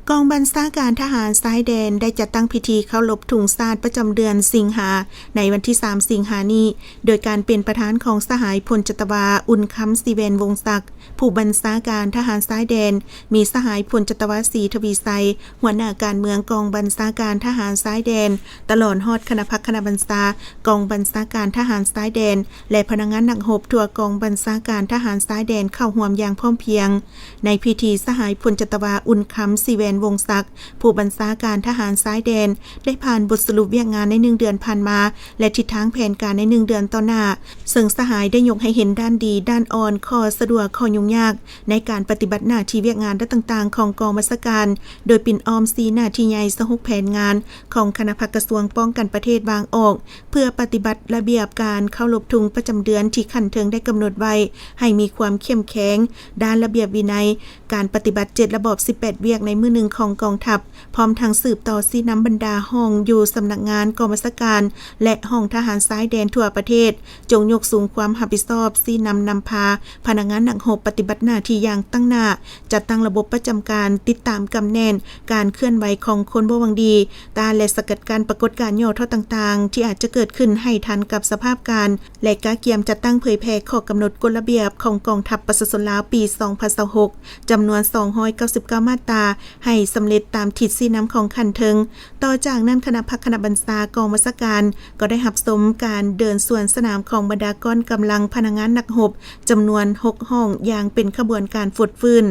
กองบัญชาการทหารชายแดนได้จัดตั้งพิธีเคารพธงชาติประจำเดือนสิงหาในวันที่3สิงหานี้โดยการเป็นประธานของสหายพลจัตวาอุ่นคำสีเวนวงศักดิ์ผู้บัญชาการทหารชายแดนมีสหายพลจัตวาศรีทวีไซหัวหน้าการเมืองกองบัญชาการทหารชายแดนตลอดฮอดคณะพักคณะบัญชากองบัญชาการทหารชายแดนและพนักงานหนักหบทั่วกองบัญชาการทหารชายแดนเข้าร่วมอย่างพร้อมเพรียงในพิธีสหายพลจัตวาอุ่นคำสีเวนวงศักดิ์ผู้บัญชาการทหารชายแดนได้ผ่านบทสรุปเวียกงานใน1เดือนผ่านมาและทิศทางแผนการใน1เดือนต่อหน้าซึ่งสหายได้ยกให้เห็นด้านดีด้านอ่อนข้อสะดวกข้อยุ่งยากในการปฏิบัติหน้าที่เวียกงานด้านต่างๆของกองบัญชาการโดยปิ่นออมซีหน้าที่ใหญ่สหุกแผนงานของคณะพักกระทรวงป้องกันประเทศวางออกเพื่อปฏิบัติระเบียบการเข้ารบธงประจำเดือนที่ขั้นเทิงได้กำหนดไว้ให้มีความเข้มแข็งด้านระเบียบวินัยการปฏิบัติ7ระบบ18เวียกในมือหนึ่งของกองทัพพร้อมทางสืบต่อซีน้ำบรรดาห้องอยู่สำนักงานกองบัญชาการและห้องทหารชายแดนทั่วประเทศจงยกสูงความรับผิดชอบซีนำพาพนักงานหนักหบปฏิบัติหน้าที่อย่างตั้งหน้าจัดตั้งระบบประจำการติดตามกำแน่นการเคลื่อนไหวของคนบ่หวังดีตาและสกัดการปรากฏการณ์ย่อท่อต่างๆที่อาจจะเกิดขึ้นให้ทันกับสภาพการและกาเกียมจัดตั้งเผยแพร่ข้อกำหนดกฎระเบียบของกองทัพประชาชนลาวปี2026จำนวน299มาตราให้สำเร็จตามทิศซีน้ำของคันเทิงต่อจากนั้นคณะพักคณะบัญชากองบัญชาการก็ได้รับชมการเดินสวนสนามของบรรดาก้อนกำลังพนักงานนักรบจำนวน6ห้องอย่างเป็นขบวนการฟุดฟื้น